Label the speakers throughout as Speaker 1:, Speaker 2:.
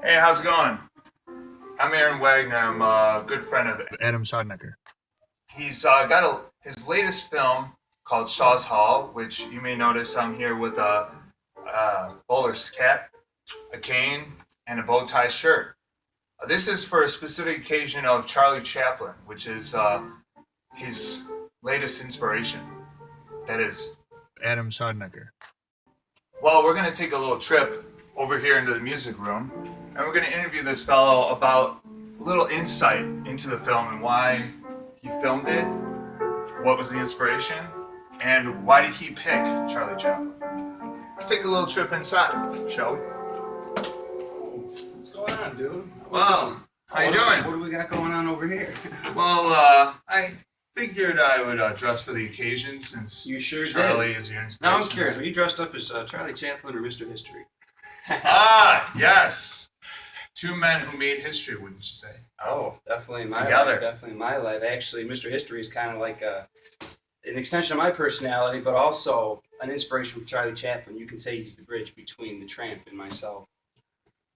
Speaker 1: Hey, how's it going? I'm Aaron Wagner. I'm a good friend of Schaudenecker. He's got his latest film called Shaw's Hall, which you may notice I'm here with a bowler cap, a cane, and a bow tie shirt. This is for a specific occasion of Charlie Chaplin, which is his latest inspiration. That is Adam Schaudenecker. Well, we're going to take a little trip over here into the music room, and we're going to interview this fellow about a little insight into the film and why he filmed it, what was the inspiration, and why did he pick Charlie Chaplin. Let's take a little trip inside, shall we?
Speaker 2: What's going on, dude?
Speaker 1: Well, how you doing?
Speaker 2: What do we got going on over here?
Speaker 1: Well, I figured I would dress for the occasion since
Speaker 2: You sure
Speaker 1: Charlie
Speaker 2: did.
Speaker 1: is your inspiration.
Speaker 2: Now I'm curious. Are you dressed up as Charlie Chaplin or Mr. History?
Speaker 1: Yes. Two men who made history, wouldn't you say?
Speaker 2: Oh, definitely in my
Speaker 1: Together.
Speaker 2: life. Definitely in my life. Actually, Mr. History is kind of like an extension of my personality, but also an inspiration from Charlie Chaplin. You can say he's the bridge between the tramp and myself.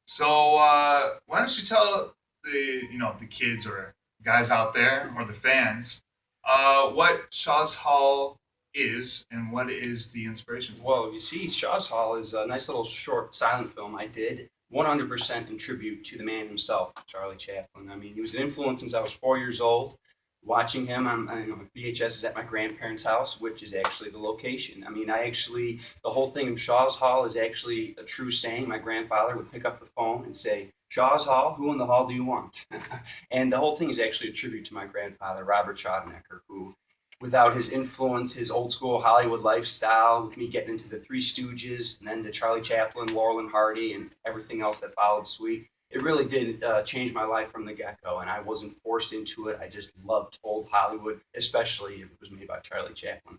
Speaker 1: So why don't you tell the kids or guys out there or the fans what Shaw's Hall is and what is the inspiration for?
Speaker 2: Well, you see, Shaw's Hall is a nice little short silent film I did 100% in tribute to the man himself, Charlie Chaplin. I mean, he was an influence since I was 4 years old. Watching him on VHS is at my grandparents' house, which is actually the location. I mean, the whole thing of Shaw's Hall is actually a true saying. My grandfather would pick up the phone and say, "Shaw's Hall, who in the hall do you want?" And the whole thing is actually a tribute to my grandfather, Robert Schaudenecker, who, without his influence, his old school Hollywood lifestyle, with me getting into the Three Stooges, and then to Charlie Chaplin, Laurel and Hardy, and everything else that followed suite, it really did change my life from the get-go, and I wasn't forced into it. I just loved old Hollywood, especially if it was made by Charlie Chaplin.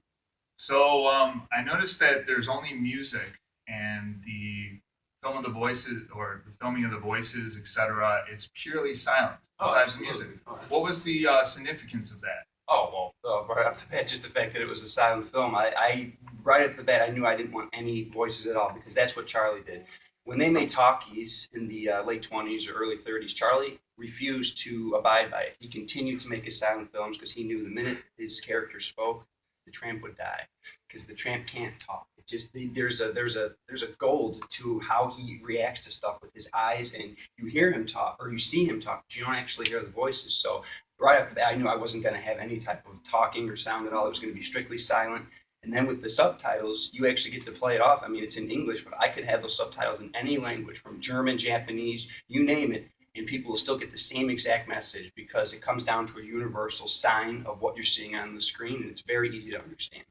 Speaker 1: So I noticed that there's only music and the film of the voices or the filming of the voices, etc. is purely silent besides the music. What was the significance of that?
Speaker 2: Oh, well, right off the bat, just the fact that it was a silent film, I right off the bat, I knew I didn't want any voices at all, because that's what Charlie did. When they made talkies in the late 20s or early 30s, Charlie refused to abide by it. He continued to make his silent films because he knew the minute his character spoke, the tramp would die, because the tramp can't talk. It just there's a gold to how he reacts to stuff with his eyes, and you hear him talk or you see him talk, but you don't actually hear the voices. So right off the bat, I knew I wasn't going to have any type of talking or sound at all. It was going to be strictly silent. And then with the subtitles, you actually get to play it off. I mean, it's in English, but I could have those subtitles in any language, from German, Japanese, you name it, and people will still get the same exact message, because it comes down to a universal sign of what you're seeing on the screen, and it's very easy to understand.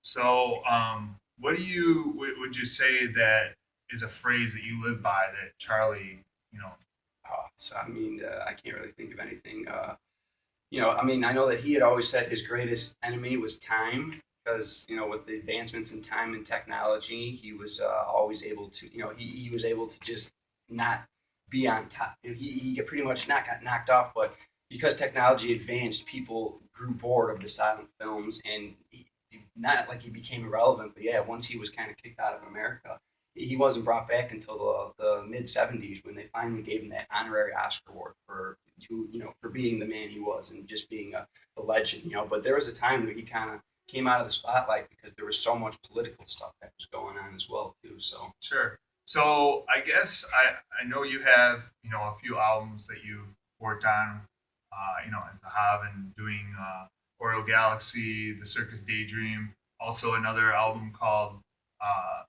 Speaker 1: So what would you say that is a phrase that you live by that Charlie,
Speaker 2: I can't really think of anything. I know that he had always said his greatest enemy was time, because with the advancements in time and technology, he was always able to he was able to just not be on top. He pretty much not got knocked off, but because technology advanced, people grew bored of the silent films, and not like he became irrelevant, but yeah, once he was kind of kicked out of America, he wasn't brought back until the mid '70s, when they finally gave him that honorary Oscar award for being the man he was and just being a legend. But there was a time where he kind of came out of the spotlight because there was so much political stuff that was going on as well too. So
Speaker 1: sure. So I guess I know you have a few albums that you've worked on, as the Hob and doing Oriole Galaxy, The Circus Daydream. Also another album called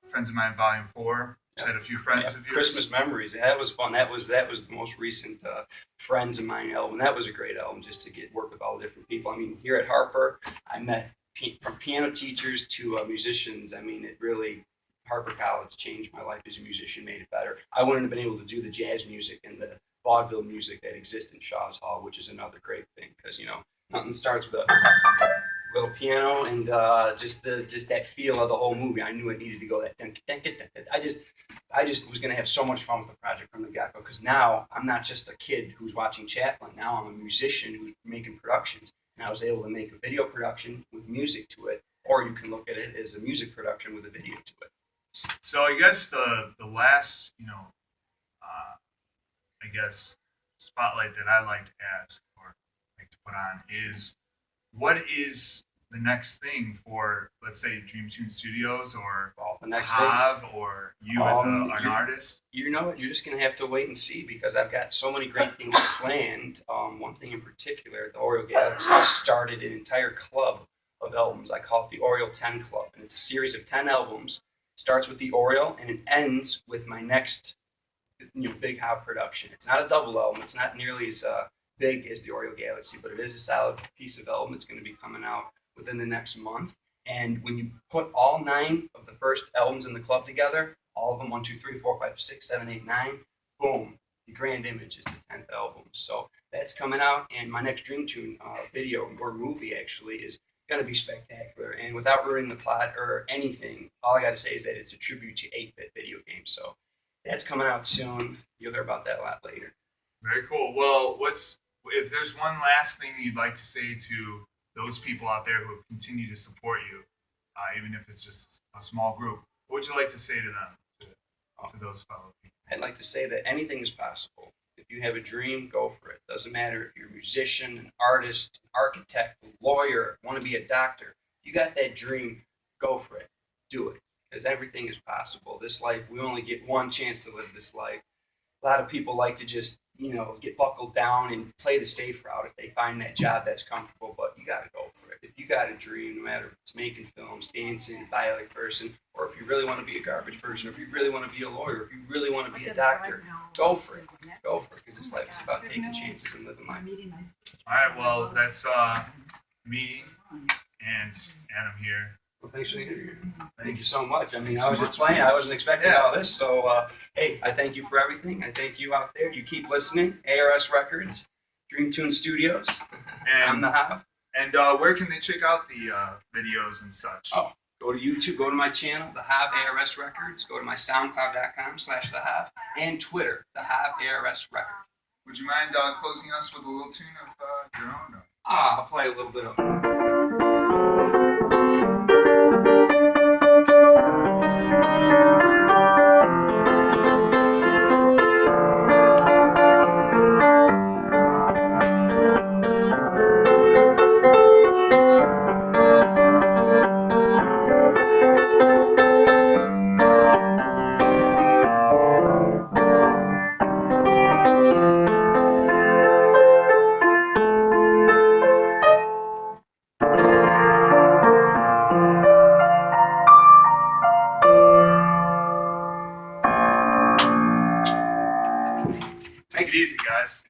Speaker 1: Friends of Mine Volume 4. Which had a few friends of yours.
Speaker 2: Christmas Memories. That was fun. That was the most recent Friends of Mine album. That was a great album, just to work with all the different people. I mean, here at Harper, I met from piano teachers to musicians. I mean, it really, Harper College changed my life as a musician, made it better. I wouldn't have been able to do the jazz music and the vaudeville music that exists in Shaw's Hall, which is another great thing, because nothing starts with a little piano and just that feel of the whole movie. I knew it needed to go that. I just was going to have so much fun with the project from the get-go, because now I'm not just a kid who's watching Chaplin. Now I'm a musician who's making productions. And I was able to make a video production with music to it, or you can look at it as a music production with a video to it.
Speaker 1: So I guess the last guess, spotlight that I like to ask or like to put on is, what is the next thing for, let's say, Dream Toon Studios or
Speaker 2: Well, the next
Speaker 1: Hav or you as an
Speaker 2: you
Speaker 1: artist?
Speaker 2: You know what? You're just gonna have to wait and see because I've got so many great things planned. One thing in particular, the Oriole Galaxy started an entire club of albums. I call it the Oriole 10 Club, and it's a series of 10 albums. Starts with the Oriole and it ends with my next, big Hav production. It's not a double album. It's not nearly as big as the Oriole Galaxy, but it is a solid piece of album. It's going to be coming out within the next month. And when you put all 9 of the first albums in the club together, all of them 1, 2, 3, 4, 5, 6, 7, 8, 9, boom, the grand image is the 10th album. So that's coming out, and my next Dream Toon video or movie actually is going to be spectacular. And without ruining the plot or anything, all I got to say is that it's a tribute to 8-bit video games. So that's coming out soon. You'll hear about that a lot later.
Speaker 1: Very cool. Well, if there's one last thing you'd like to say to those people out there who continue to support you, even if it's just a small group, what would you like to say to them, to those fellow people?
Speaker 2: I'd like to say that anything is possible. If you have a dream, go for it. Doesn't matter if you're a musician, an artist, an architect, a lawyer, want to be a doctor. You got that dream, go for it. Do it. Because everything is possible. This life, we only get one chance to live this life. A lot of people like to just, get buckled down and play the safe route if they find that job that's comfortable, but you got to go for it. If you got a dream, no matter if it's making films, dancing, a dialect person, or if you really want to be a garbage person, or if you really want to be a lawyer, if you really want to be a doctor, go for it. Go for it, because this life is about taking chances and living life.
Speaker 1: All right, well, that's me and Adam here.
Speaker 2: Well, thanks for the interview. Thank you so much. I mean, I was just playing. I wasn't expecting all this. So, hey, I thank you for everything. I thank you out there. You keep listening. ARS Records, Dream Toon Studios. I'm the Hav.
Speaker 1: And where can they check out the videos and such?
Speaker 2: Oh, go to YouTube. Go to my channel, The Hav ARS Records. Go to my SoundCloud.com/The Hav and Twitter, The Hav ARS Record.
Speaker 1: Would you mind closing us with a little tune of your own?
Speaker 2: I'll play a little bit of
Speaker 1: Take it easy, guys.